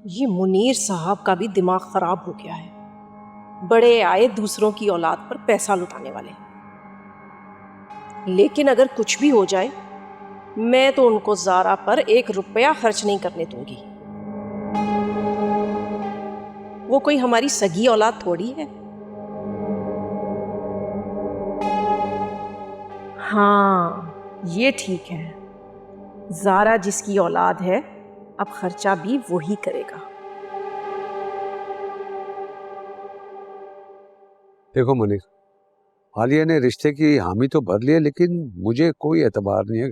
ये मुनीर साहब का भी दिमाग खराब हो गया है। बड़े आए दूसरों की औलाद पर पैसा लुटाने वाले। लेकिन अगर कुछ भी हो जाए, मैं तो उनको ज़ारा पर 1 रुपया खर्च नहीं करने दूंगी। वो कोई हमारी सगी औलाद थोड़ी है। हाँ, ये ठीक है। ज़ारा जिसकी औलाद है, अब खर्चा भी वही करेगा। देखो मुनीर, आलिया ने रिश्ते की हामी तो भर ली है, लेकिन मुझे कोई एतबार नहीं है,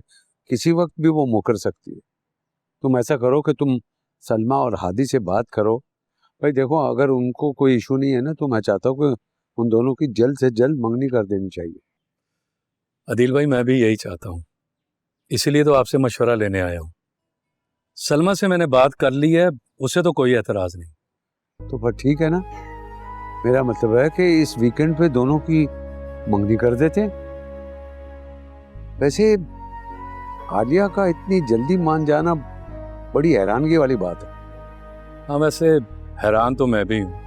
किसी वक्त भी वो मुकर सकती है। तुम ऐसा करो कि तुम सलमा और हादी से बात करो। भाई देखो, अगर उनको कोई इशू नहीं है ना, तो मैं चाहता हूँ कि उन दोनों की जल्द से जल्द मंगनी कर देनी चाहिए। अदील भाई, मैं भी यही चाहता हूँ, इसीलिए तो आपसे मशवरा लेने आया हूँ। सलमा से मैंने बात कर ली है, उसे तो कोई एतराज नहीं। तो फिर ठीक है ना, मेरा मतलब है कि इस वीकेंड पे दोनों की मंगनी कर देते हैं। वैसे आलिया का इतनी जल्दी मान जाना बड़ी हैरानगी वाली बात है। हाँ, वैसे हैरान तो मैं भी हूँ।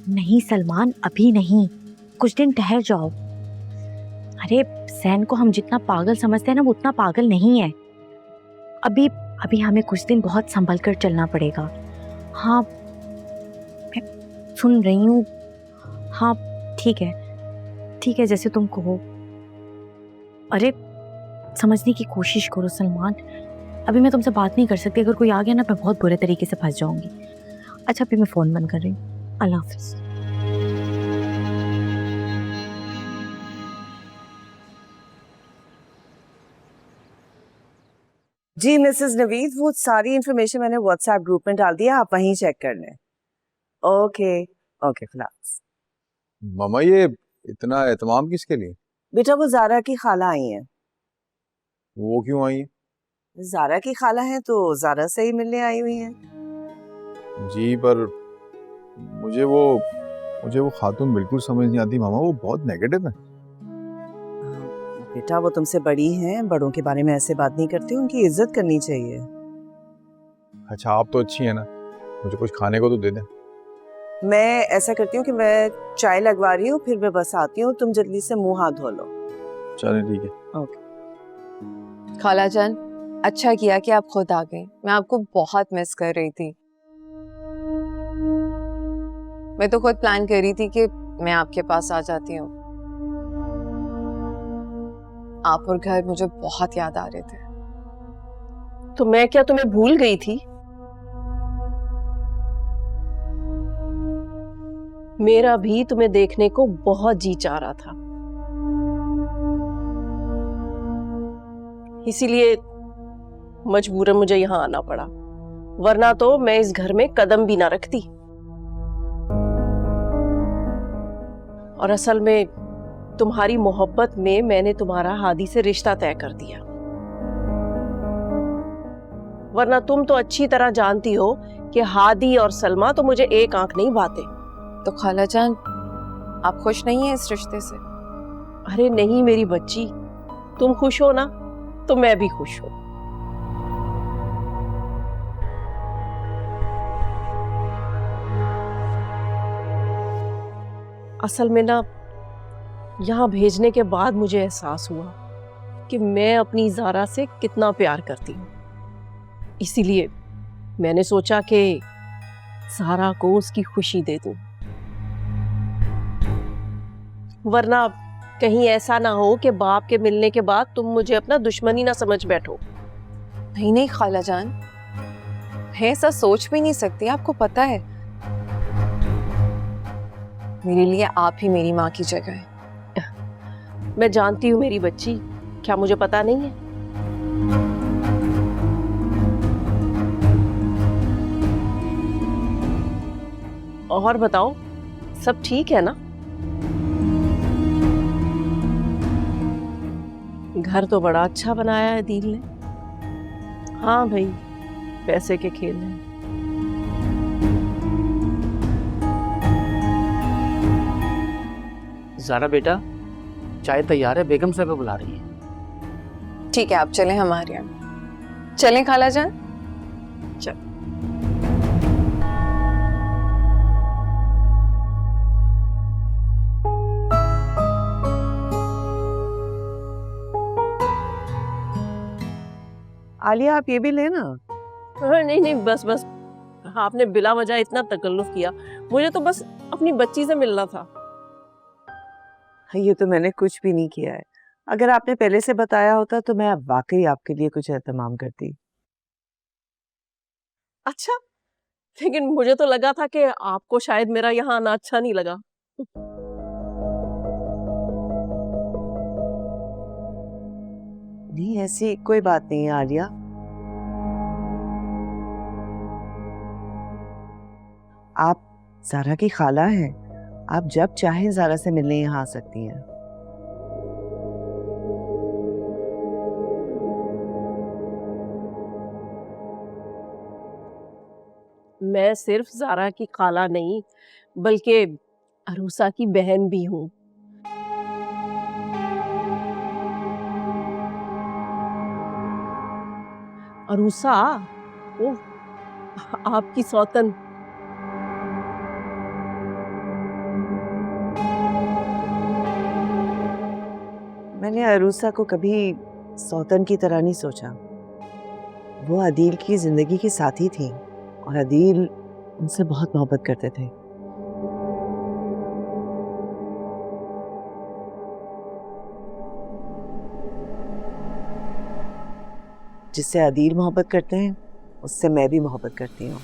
नहीं सलमान, अभी नहीं, कुछ दिन ठहर जाओ। अरे सैन को हम जितना पागल समझते हैं ना, वो उतना पागल नहीं है। अभी अभी हमें कुछ दिन बहुत संभल कर चलना पड़ेगा। हाँ, मैं सुन रही हूँ। हाँ ठीक है, जैसे तुम कहो। अरे समझने की कोशिश करो सलमान, अभी मैं तुमसे बात नहीं कर सकती। अगर कोई आ गया ना, मैं बहुत बुरे तरीके से फंस जाऊंगी। अच्छा, अभी मैं फ़ोन बंद कर रही हूँ। अल्लाह हाफिज़। जी मिसेस नवीद, वो सारी इन्फॉर्मेशन मैंने व्हाट्सएप ग्रुप में डाल दिया, आप वहीं चेक कर लें। ओके ओके, खलास। मामा, ये इतना एहतमाम किसके लिए? बेटा, वो ज़ारा की खाला आई हैं। वो क्यों आई है? ज़ारा की खाला हैं तो ज़ारा से ही मिलने आई हुई हैं। जी, पर मुझे वो खातून बिल्कुल समझ नहीं आती मामा, वो बहुत नेगेटिव है। बेटा, वो तुमसे बड़ी हैं, बड़ों के बारे में ऐसे बात नहीं करती, उनकी इज्जत करनी चाहिए। अच्छा, आप तो अच्छी है ना, मुझे कुछ खाने को तो दे दें। मैं ऐसा करती हूँ कि मैं चाय लगवा रही हूँ, फिर मैं बस आती हूँ, तुम जल्दी से मुंह हाथ धो लो। चलें, ठीक है। ओके। खाला जान, अच्छा किया कि आप खुद आ गई, मैं आपको बहुत मिस कर रही थी। मैं तो खुद प्लान कर रही थी कि मैं आपके पास आ जाती हूँ। आप और घर मुझे बहुत याद आ रहे थे। तो मैं क्या तुम्हें भूल गई थी? मेरा भी तुम्हें देखने को बहुत जी चाह रहा था, इसीलिए मजबूरन मुझे यहां आना पड़ा, वरना तो मैं इस घर में कदम भी ना रखती। और असल में तुम्हारी मोहब्बत में मैंने तुम्हारा हादी से रिश्ता तय कर दिया, वरना तुम तो अच्छी तरह जानती हो कि हादी और सलमा तो मुझे एक आंख नहीं भाते। तो खाला जान, आप खुश नहीं हैं इस रिश्ते से? अरे नहीं मेरी बच्ची, तुम खुश हो ना, तो मैं भी खुश हूं। असल में ना, यहाँ भेजने के बाद मुझे एहसास हुआ कि मैं अपनी ज़ारा से कितना प्यार करती हूँ। इसीलिए मैंने सोचा कि ज़ारा को उसकी खुशी दे दूँ, वरना कहीं ऐसा ना हो कि बाप के मिलने के बाद तुम मुझे अपना दुश्मन ही ना समझ बैठो। नहीं नहीं खाला जान, मैं ऐसा सोच भी नहीं सकती, आपको पता है मेरे लिए आप ही मेरी माँ की जगह है। मैं जानती हूँ मेरी बच्ची, क्या मुझे पता नहीं है? और बताओ, सब ठीक है ना? घर तो बड़ा अच्छा बनाया है अदील ने। हाँ भाई, पैसे के खेल हैं। ज़ारा बेटा, चाय तैयार है, बेगम साहब बुला रही है। ठीक है, आप चलें हमारे यहाँ। चलें खाला जान। चल। आलिया, आप ये भी लेना। नहीं नहीं, बस बस, आपने बिला वजह इतना तकल्लुफ किया। मुझे तो बस अपनी बच्ची से मिलना था। ये तो मैंने कुछ भी नहीं किया है। अगर आपने पहले से बताया होता तो मैं वाकई आपके लिए कुछ एहतमाम करती। अच्छा, लेकिन मुझे तो लगा था कि आपको शायद मेरा यहाँ आना अच्छा नहीं लगा। नहीं, ऐसी कोई बात नहीं है आलिया। आप ज़ारा की खाला हैं, आप जब चाहें ज़ारा से मिलने यहाँ आ सकती हैं। मैं सिर्फ ज़ारा की खाला नहीं, बल्कि अरूसा की बहन भी हूँ। अरूसा, वो आपकी सौतन। मैंने अरूसा को कभी सौतन की तरह नहीं सोचा। वो अदील की जिंदगी के साथी थी और अदील उनसे बहुत मोहब्बत करते थे। जिससे अदील मोहब्बत करते हैं, उससे मैं भी मोहब्बत करती हूँ।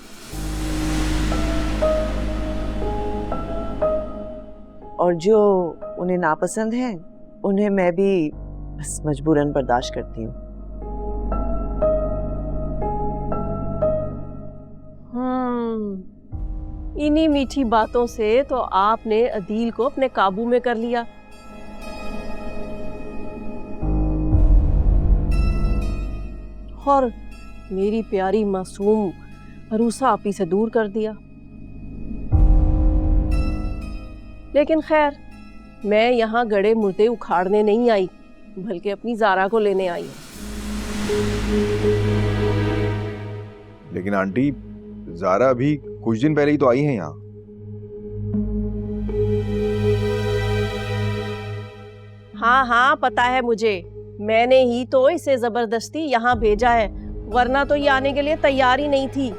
और जो उन्हें नापसंद है, उन्हें मैं भी बस मजबूरन बर्दाश्त करती हूँ। इन्हीं मीठी बातों से तो आपने अदील को अपने काबू में कर लिया। और मेरी प्यारी मासूम अरूसा आप ही से दूर कर दिया। लेकिन खैर, मैं यहाँ गड़े मुर्दे उखाड़ने नहीं आई, बल्कि अपनी ज़ारा को लेने आई हूँ। लेकिन आंटी, ज़ारा अभी कुछ दिन पहले ही तो आई है यहाँ। हाँ हाँ, पता है मुझे। मैंने ही तो इसे जबरदस्ती यहाँ भेजा है, वरना तो ये आने के लिए तैयार ही नहीं थी।